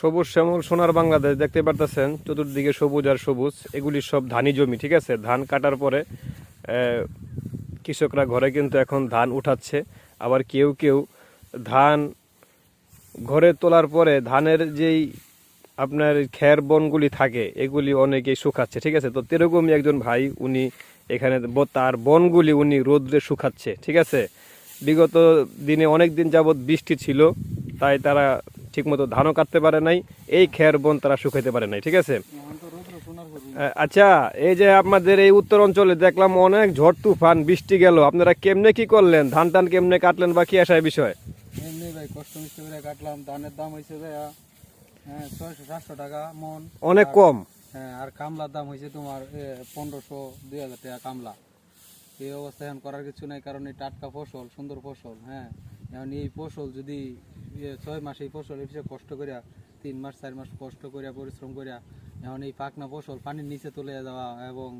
সবুজ শ্যামল সোনার বাংলাদেশ দেখতে পারতেছেন, চতুর্দিকে সবুজ আর সবুজ। এগুলি সব ধানি জমি, ঠিক আছে। ধান কাটার পরে কৃষকরা ঘরে কিন্তু এখন ধান উঠাচ্ছে। আবার কেউ কেউ ধান ঘরে তোলার পরে ধানের যেই আপনার খের বনগুলি থাকে এগুলি অনেকেই শুকাচ্ছে, ঠিক আছে। তো এরকমই একজন ভাই, উনি এখানে তার বনগুলি উনি রোদ্রে শুকাচ্ছে, ঠিক আছে। বিগত দিনে অনেক দিন যাবৎ বৃষ্টি ছিল, তাই তারা ঠিকমতো ধানও কাটতে পারে নাই, এই খের বন তারা শুকাইতে পারে নাই, ঠিক আছে। আচ্ছা, এই যে আপনাদের এই উত্তর অঞ্চলে দেখলাম অনেক ঝড় তুফান বৃষ্টি গেল, আপনারা কেমনে কি করলেন, ধান টান কেমনে কাটলেন বা কি আসায় বিষয়? এমনি ভাই কষ্ট মিষ্টি করে কাটলাম। ধানের দাম হয়েছে ভাইয়া 600-700 টাকা মন, অনেক কম। হ্যাঁ, আর কামলার দাম হয়েছে তোমার 1500-2000 টাকা কামলা। এই অবস্থা এখন করার কিছু নাই, কারণ এই টাটকা ফসল, সুন্দর ফসল। হ্যাঁ, এখন এই ফসল যদি 6 মাস এই ফসল এসে কষ্ট করিয়া 3 মাস 4 মাস কষ্ট করিয়া পরিশ্রম করিয়া এখন এই পাকনা ফসল পানির নিচে তুলে যাওয়া এবং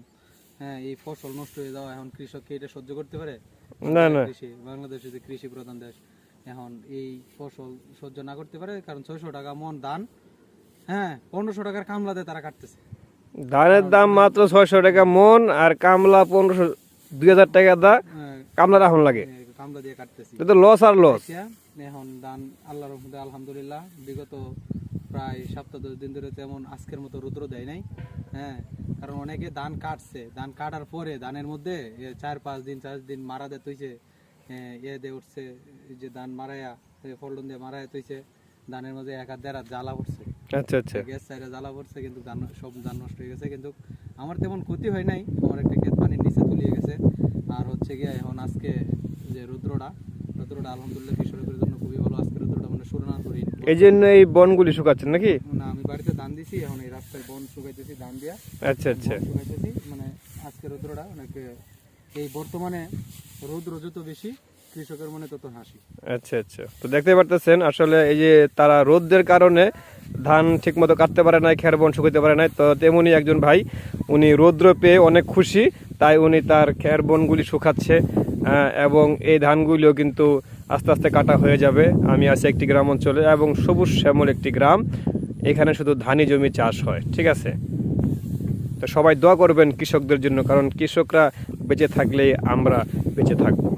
হ্যাঁ এই ফসল নষ্ট হয়ে যাওয়া, এখন কৃষককে এটা সহ্য করতে পারে না না, কৃষি বাংলাদেশ যে কৃষি প্রধান দেশ, এখন এই ফসল সহ্য না করতে পারে, কারণ 600 টাকা মন ধান, হ্যাঁ 1500 টাকার কামলাতে তারা কাটতেছে। ধানের দাম মাত্র 600 টাকা মন, আর কামলা 1500-2000 টাকা দা কামলা রাখুন লাগে, কামলা দিয়ে কাটতেছি। এটা তো লস আর লস। এখন ধান আল্লাহর রহমতে আলহামদুলিল্লাহ বিগত প্রায় 7-10 দিন ধরে তেমন আজকের মতো রৌদ্র দেয় নাই। হ্যাঁ, কারণ অনেকে ধান কাটছে, ধান কাটার পরে ধানের মধ্যে 4-5 দিন মারা দেয় তৈছে, দিয়ে উঠছে যে ধান মারাইয়া ফলন দিয়ে মারাইয়া তৈছে, ধানের মধ্যে 1-1.5 হাত জ্বালা পড়ছে। আচ্ছা আচ্ছা, গ্যাস সাইডে জ্বালা পড়ছে, কিন্তু সব ধান নষ্ট হয়ে গেছে। কিন্তু আমার তেমন ক্ষতি হয় নাই, আমার একটা ক্ষেত পানির নিচে তুলিয়ে গেছে। আর হচ্ছে গিয়ে এখন আজকে যে রৌদ্রটা আলহামদুলিল্লাহ কৃষকের জন্য খুবই ভালো। আজকে রৌদ্রটা মানে সুরনা করি, এই জন্য এই বনগুলি শুকাচ্ছেন নাকি? না আমি বাড়িতে ধান দিছি, এখন এই রাস্তায় বন শুকাইতেছি ধান দিয়া। আচ্ছা আচ্ছা, শুকাইতেছি মানে আজকে রৌদ্রটা অনেক, এই বর্তমানে রৌদ্র যত বেশি কৃষকের মনে তত হাসি। আচ্ছা আচ্ছা। তো দেখতে পারতেছেন আসলে এই যে তারা রোদের কারণে ধান ঠিকমতো কাটতে পারে নাই, খের বন শুকাইতে পারে নাই। তো তেমনি একজন ভাই, উনি রৌদ্র পেয়ে অনেক খুশি, তাই উনি তার খের বনগুলি শুকাচ্ছে এবং এই ধানগুলিও কিন্তু আস্তে আস্তে কাটা হয়ে যাবে। আমি আছি একটি গ্রাম অঞ্চলে এবং সবুজ শ্যামল একটি গ্রাম, এখানে শুধু ধানি জমি চাষ হয়, ঠিক আছে। তো সবাই দোয়া করবেন কৃষকদের জন্য, কারণ কৃষকরা বেঁচে থাকলেই আমরা বেঁচে থাকবো।